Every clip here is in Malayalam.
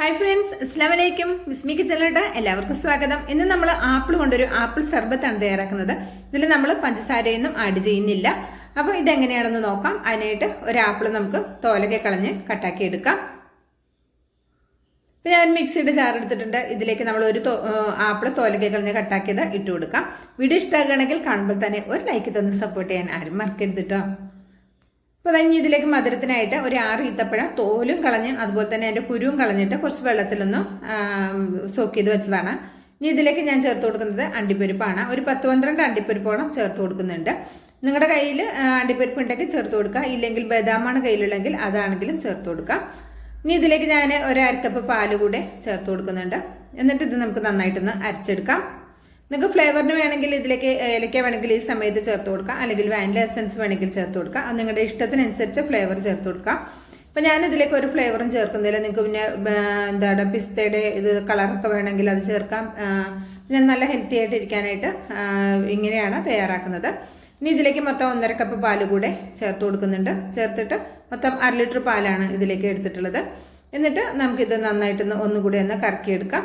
ഹായ് ഫ്രണ്ട്സ്, അസ്സലാമു അലൈക്കും. വിസ്മി കിച്ചണിലോട്ട് എല്ലാവർക്കും സ്വാഗതം. ഇന്ന് നമ്മൾ ആപ്പിൾ കൊണ്ടൊരു ആപ്പിൾ സർബത്താണ് തയ്യാറാക്കുന്നത്. ഇതിൽ നമ്മൾ പഞ്ചസാരയൊന്നും ആഡ് ചെയ്യുന്നില്ല. അപ്പോൾ ഇതെങ്ങനെയാണെന്ന് നോക്കാം. അതിനായിട്ട് ഒരു ആപ്പിൾ നമുക്ക് തോലൊക്കെ കളഞ്ഞ് കട്ടാക്കി എടുക്കാം. ഇപ്പോൾ ഞാൻ മിക്സിയുടെ ജാർ എടുത്തിട്ടുണ്ട്. ഇതിലേക്ക് നമ്മൾ ഒരു ആപ്പിൾ തോലൊക്കെ കളഞ്ഞ് കട്ടാക്കിയത് ഇട്ട് കൊടുക്കാം. വീഡിയോ ഇഷ്ടമാകുകയാണെങ്കിൽ കാണുമ്പോൾ തന്നെ ഒരു ലൈക്ക് തന്ന് സപ്പോർട്ട് ചെയ്യാൻ ആരും മറക്കരുത് കേട്ടോ. അപ്പോൾ അതിന് ഇതിലേക്ക് മധുരത്തിനായിട്ട് ഒരു 6 ഈത്തപ്പഴം തോലും കളഞ്ഞ് അതുപോലെ തന്നെ അതിൻ്റെ കുരുവും കളഞ്ഞിട്ട് കുറച്ച് വെള്ളത്തിലൊന്ന് സോക്ക് ചെയ്ത് വെച്ചതാണ്. ഇനി ഇതിലേക്ക് ഞാൻ ചേർത്ത് കൊടുക്കുന്നത് അണ്ടിപ്പരിപ്പാണ്. ഒരു 10-12 അണ്ടിപ്പരിപ്പോളം ചേർത്ത് കൊടുക്കുന്നുണ്ട്. നിങ്ങളുടെ കയ്യിൽ അണ്ടിപ്പരിപ്പ് ഉണ്ടെങ്കിൽ ചേർത്ത് കൊടുക്കുക, ഇല്ലെങ്കിൽ ബദാമാണ് കയ്യിലുള്ളെങ്കിൽ അതാണെങ്കിലും ചേർത്ത് കൊടുക്കാം. ഇനി ഇതിലേക്ക് ഞാൻ ഒരു 1/2 കപ്പ് പാല് കൂടെ ചേർത്ത് കൊടുക്കുന്നുണ്ട്. എന്നിട്ട് ഇത് നമുക്ക് നന്നായിട്ടൊന്ന് അരച്ചെടുക്കാം. നിങ്ങൾക്ക് ഫ്ലേവറിന് വേണമെങ്കിൽ ഇതിലേക്ക് ഏലക്ക വേണമെങ്കിൽ ഈ സമയത്ത് ചേർത്ത് കൊടുക്കാം, അല്ലെങ്കിൽ വാനില എസൻസ് വേണമെങ്കിൽ ചേർത്ത് കൊടുക്കാം. അത് നിങ്ങളുടെ ഇഷ്ടത്തിനനുസരിച്ച് ഫ്ലേവർ ചേർത്ത് കൊടുക്കാം. അപ്പോൾ ഞാനിതിലേക്ക് ഒരു ഫ്ലേവറും ചേർക്കുന്നില്ല. നിങ്ങൾക്ക് പിന്നെ എന്താണ് പിസ്തയുടെ ഇത് കളറൊക്കെ വേണമെങ്കിൽ അത് ചേർക്കാം. ഞാൻ നല്ല ഹെൽത്തി ആയിട്ട് ഇരിക്കാനായിട്ട് ഇങ്ങനെയാണ് തയ്യാറാക്കുന്നത്. ഇനി ഇതിലേക്ക് മൊത്തം 1.5 കപ്പ് പാല് കൂടെ ചേർത്ത് കൊടുക്കുന്നുണ്ട്. ചേർത്തിട്ട് മൊത്തം 1/2 ലിറ്റർ പാലാണ് ഇതിലേക്ക് എടുത്തിട്ടുള്ളത്. എന്നിട്ട് നമുക്കിത് നന്നായിട്ടൊന്ന് ഒന്നുകൂടി ഒന്ന് കറക്കിയെടുക്കാം.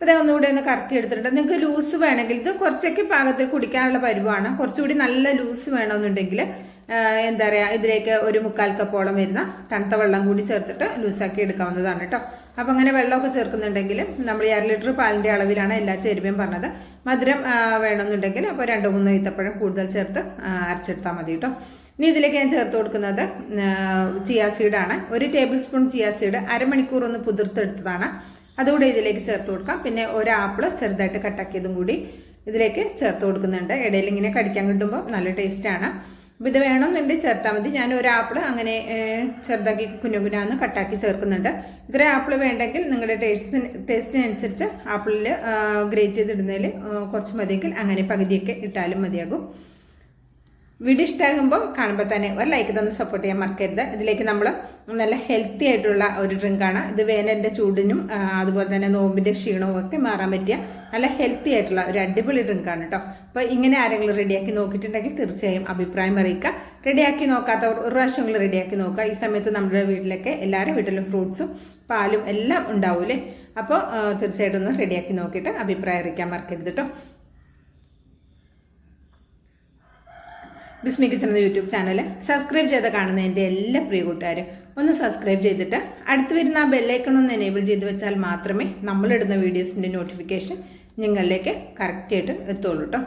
അപ്പോൾ അത് ഒന്നുകൂടി ഒന്ന് കറക്കി എടുത്തിട്ടുണ്ട്. നിങ്ങൾക്ക് ലൂസ് വേണമെങ്കിൽ ഇത് കുറച്ചൊക്കെ പാകത്തിൽ കുടിക്കാനുള്ള പരുവാണ്. കുറച്ചുകൂടി നല്ല ലൂസ് വേണമെന്നുണ്ടെങ്കിൽ എന്താ പറയുക, ഇതിലേക്ക് ഒരു 3/4 കപ്പോളം വരുന്ന തണുത്ത വെള്ളം കൂടി ചേർത്തിട്ട് ലൂസാക്കി എടുക്കാവുന്നതാണ് കേട്ടോ. അപ്പോൾ അങ്ങനെ വെള്ളമൊക്കെ ചേർക്കുന്നുണ്ടെങ്കിൽ നമ്മൾ 1/2 ലിറ്റർ പാലിൻ്റെ അളവിലാണ് എല്ലാ ചേരുവയും പറഞ്ഞത്. മധുരം വേണമെന്നുണ്ടെങ്കിൽ അപ്പോൾ 2-3 ഈത്തപ്പഴം കൂടുതൽ ചേർത്ത് അരച്ചെടുത്താൽ മതി കേട്ടോ. ഇനി ഇതിലേക്ക് ഞാൻ ചേർത്ത് കൊടുക്കുന്നത് ചിയാ സീഡാണ്. 1 ടേബിൾ സ്പൂൺ ചിയാ സീഡ് അരമണിക്കൂർ ഒന്ന് കുതിർത്തെടുത്തതാണ്. അതുകൂടെ ഇതിലേക്ക് ചേർത്ത് കൊടുക്കാം. പിന്നെ ഒരു ആപ്പിൾ ചെറുതായിട്ട് കട്ടാക്കിയതും കൂടി ഇതിലേക്ക് ചേർത്ത് കൊടുക്കുന്നുണ്ട്. ഇടയിൽ ഇങ്ങനെ കടിക്കാൻ കിട്ടുമ്പോൾ നല്ല ടേസ്റ്റാണ്. അപ്പോൾ ഇത് വേണമെന്നുണ്ടെങ്കിൽ ചേർത്താൽ മതി. ഞാൻ ഒരു ആപ്പിൾ അങ്ങനെ ചെറുതാക്കി കുഞ്ഞുകുഞ്ഞാന്ന് കട്ടാക്കി ചേർക്കുന്നുണ്ട്. ഇത്ര ആപ്പിൾ വേണ്ടെങ്കിൽ നിങ്ങളുടെ ടേസ്റ്റിനനുസരിച്ച് ആപ്പിളിൽ ഗ്രേറ്റ് ചെയ്തിടുന്നതിൽ കുറച്ച് മതിയെങ്കിൽ അങ്ങനെ പകുതിയൊക്കെ ഇട്ടാലും മതിയാകും. വീഡിയോ ഇഷ്ടമാകുമ്പോൾ കാണുമ്പോൾ തന്നെ ഒരു ലൈക്ക് തന്ന് സപ്പോർട്ട് ചെയ്യാൻ മറക്കരുത്. ഇതിലേക്ക് നമ്മൾ നല്ല ഹെൽത്തി ആയിട്ടുള്ള ഒരു ഡ്രിങ്കാണ്. ഇത് വേനലിൻ്റെ ചൂടിനും അതുപോലെ തന്നെ നോമ്പിൻ്റെ ക്ഷീണവും ഒക്കെ മാറാൻ പറ്റിയ നല്ല ഹെൽത്തി ആയിട്ടുള്ള ഒരു അടിപൊളി ഡ്രിങ്കാണ് കേട്ടോ. അപ്പോൾ ഇങ്ങനെ ആരെങ്കിലും റെഡിയാക്കി നോക്കിയിട്ടുണ്ടെങ്കിൽ തീർച്ചയായും അഭിപ്രായം അറിയിക്കുക. റെഡിയാക്കി നോക്കാത്തവർ ഒരു പ്രാവശ്യങ്ങൾ റെഡിയാക്കി നോക്കുക. ഈ സമയത്ത് നമ്മുടെ വീട്ടിലൊക്കെ എല്ലാവരും വീട്ടിലും ഫ്രൂട്ട്സും പാലും എല്ലാം ഉണ്ടാവൂലേ. അപ്പോൾ തീർച്ചയായിട്ടും ഒന്ന് റെഡിയാക്കി നോക്കിയിട്ട് അഭിപ്രായം അറിയിക്കാൻ മറക്കരുത് കേട്ടോ. വിസ്മി കിച്ചൺ എന്ന യൂട്യൂബ് ചാനൽ സബ്സ്ക്രൈബ് ചെയ്ത് കാണുന്ന എൻ്റെ എല്ലാ പ്രിയ കൂട്ടുകാരും ഒന്ന് സബ്സ്ക്രൈബ് ചെയ്തിട്ട് അടുത്ത് വരുന്ന ആ ബെല്ലൈക്കൺ ഒന്ന് എനേബിൾ ചെയ്ത് വെച്ചാൽ മാത്രമേ നമ്മളിടുന്ന വീഡിയോസിൻ്റെ നോട്ടിഫിക്കേഷൻ നിങ്ങളിലേക്ക് കറക്റ്റായിട്ട് എത്തുള്ളൂ കേട്ടോ.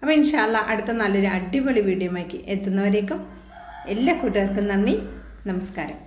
അപ്പോൾ ഇൻഷാ അല്ലാഹ് അടുത്ത നല്ലൊരു അടിപൊളി വീഡിയോയുമായി എത്തുന്നവരേക്കും എല്ലാ കൂട്ടുകാർക്കും നന്ദി, നമസ്കാരം.